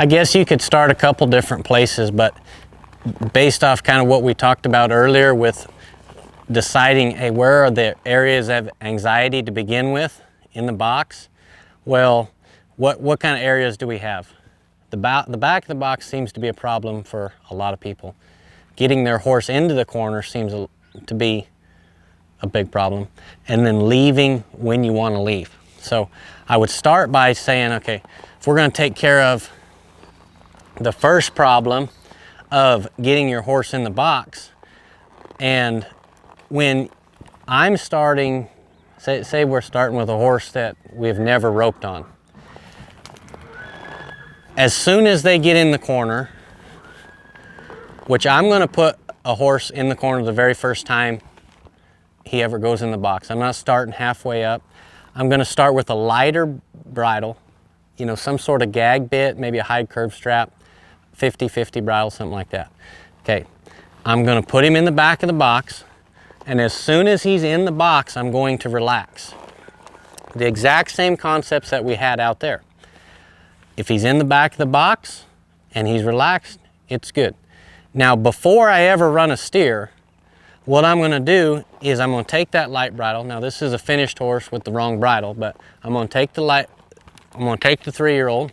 I guess you could start a couple different places, but based off kind of what we talked about earlier with deciding, hey, where are the areas of anxiety to begin with in the box? Well, what kind of areas do we have? The back of the box seems to be a problem for a lot of people. Getting their horse into the corner seems to be a big problem. And then leaving when you want to leave. So I would start by saying, okay, if we're going to take care of the first problem of getting your horse in the box, and when I'm starting, say we're starting with a horse that we've never roped on. As soon as they get in the corner, which I'm going to put a horse in the corner the very first time he ever goes in the box. I'm not starting halfway up. I'm going to start with a lighter bridle, you know, some sort of gag bit, maybe a hide curve strap, 50-50 bridle, something like that. Okay, I'm going to put him in the back of the box, and as soon as he's in the box, I'm going to relax. The exact same concepts that we had out there. If he's in the back of the box and he's relaxed, it's good. Now, before I ever run a steer, what I'm going to do is I'm going to take that light bridle. Now, this is a finished horse with the wrong bridle, but I'm going to take the 3-year-old.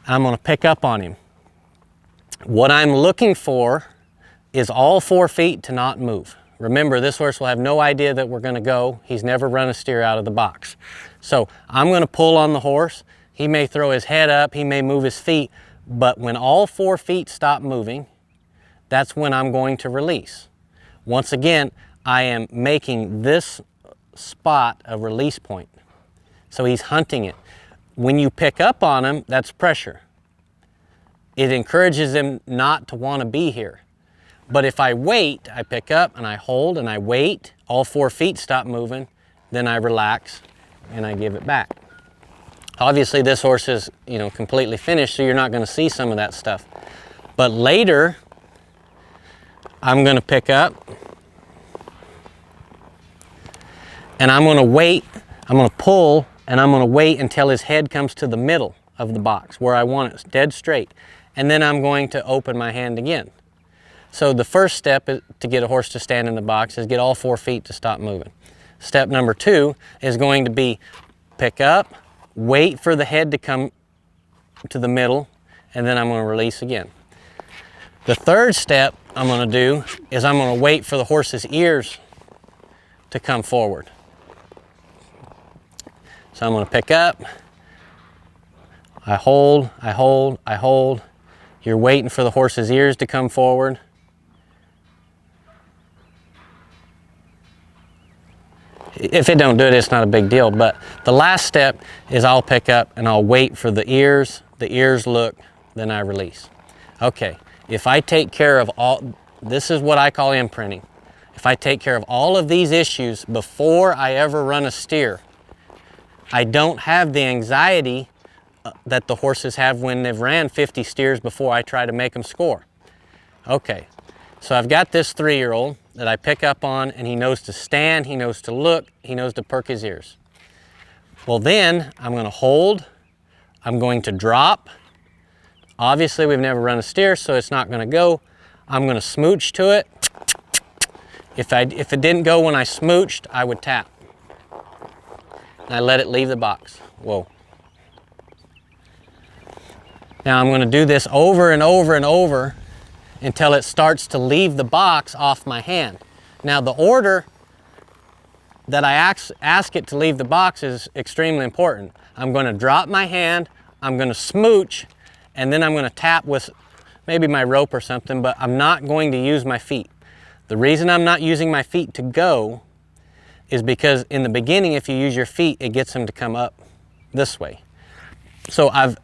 I'm going to pick up on him. What I'm looking for is all 4 feet to not move. Remember, this horse will have no idea that we're going to go. He's never run a steer out of the box. So I'm going to pull on the horse. He may throw his head up, he may move his feet, but when all 4 feet stop moving, that's when I'm going to release. Once again, I am making this spot a release point. So he's hunting it. When you pick up on him, that's pressure. It encourages him not to want to be here. But if I wait, I pick up and I hold and I wait, all 4 feet stop moving, then I relax and I give it back. Obviously this horse is, you know, completely finished, so you're not going to see some of that stuff. But later, I'm going to pick up and I'm going to wait, I'm going to pull, and I'm going to wait until his head comes to the middle of the box where I want it, dead straight. And then I'm going to open my hand again. So the first step to get a horse to stand in the box is get all 4 feet to stop moving. Step number 2 is going to be pick up, wait for the head to come to the middle, and then I'm going to release again. The third step I'm going to do is I'm going to wait for the horse's ears to come forward. So I'm going to pick up, I hold, I hold, I hold. You're waiting for the horse's ears to come forward. If it don't do it, it's not a big deal, but the last step is I'll pick up and I'll wait for the ears look, then I release. Okay, if I take care of all, this is what I call imprinting. If I take care of all of these issues before I ever run a steer, I don't have the anxiety that the horses have when they've ran 50 steers before I try to make them score. Okay, so I've got this 3-year-old that I pick up on, and he knows to stand, he knows to look, he knows to perk his ears. Well, then I'm going to hold, I'm going to drop. Obviously we've never run a steer, so it's not going to go. I'm going to smooch to it. If it didn't go when I smooched, I would tap. And I let it leave the box. Whoa. Now I'm going to do this over and over and over until it starts to leave the box off my hand. Now the order that I ask it to leave the box is extremely important. I'm going to drop my hand, I'm going to smooch, and then I'm going to tap with maybe my rope or something, but I'm not going to use my feet. The reason I'm not using my feet to go is because in the beginning, if you use your feet, it gets them to come up this way. So I've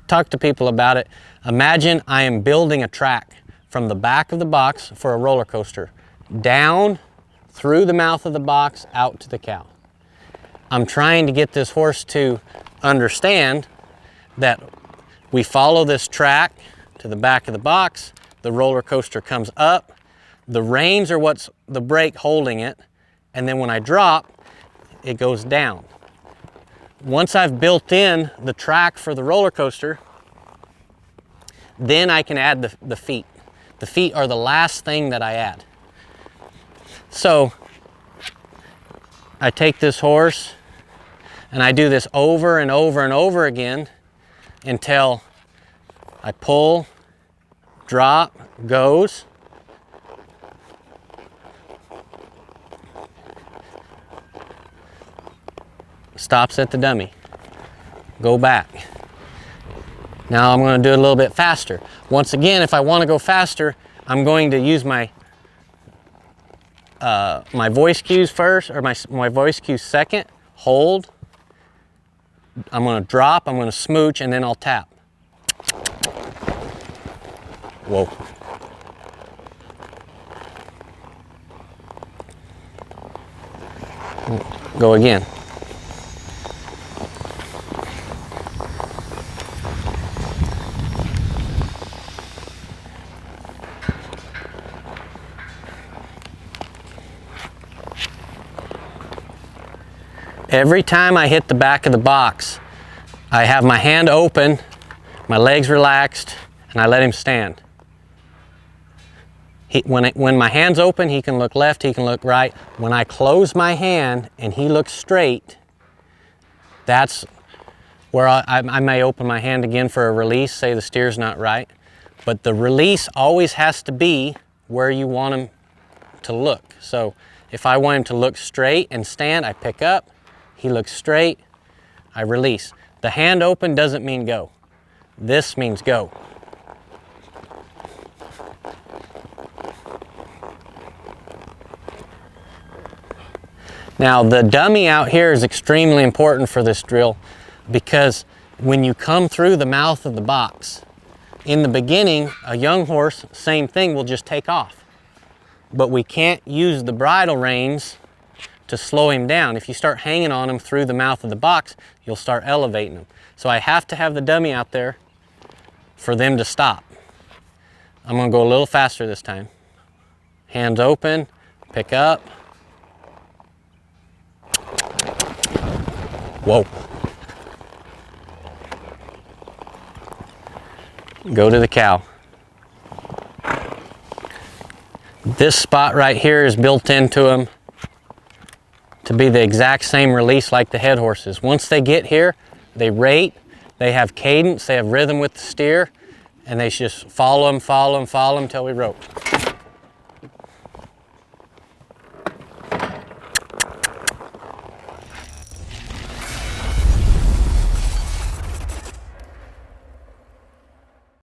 talked to people about it. Imagine I am building a track from the back of the box for a roller coaster, down through the mouth of the box, out to the cow. I'm trying to get this horse to understand that we follow this track to the back of the box, the roller coaster comes up, the reins are what's the brake holding it, and then when I drop, it goes down. Once I've built in the track for the roller coaster, Then I can add the feet. The feet are the last thing that I add. So I take this horse and I do this over and over and over again until I pull, drop, goes. Stops at the dummy. Go back. Now I'm going to do it a little bit faster. Once again, if I want to go faster, I'm going to use my my voice cues first, or my voice cues second. Hold. I'm going to drop, I'm going to smooch, and then I'll tap. Whoa. Go again. Every time I hit the back of the box, I have my hand open, my legs relaxed, and I let him stand. When my hand's open, he can look left, he can look right. When I close my hand and he looks straight, that's where I may open my hand again for a release, say the steer's not right. But the release always has to be where you want him to look. So if I want him to look straight and stand, I pick up. He looks straight, I release. The hand open doesn't mean go. This means go. Now the dummy out here is extremely important for this drill, because when you come through the mouth of the box, in the beginning, a young horse, same thing, will just take off. But we can't use the bridle reins to slow him down. If you start hanging on him through the mouth of the box, you'll start elevating him. So I have to have the dummy out there for them to stop. I'm going to go a little faster this time. Hands open, pick up. Whoa. Go to the cow. This spot right here is built into him to be the exact same release like the head horses. Once they get here, they rate, they have cadence, they have rhythm with the steer, and they just follow them until we rope.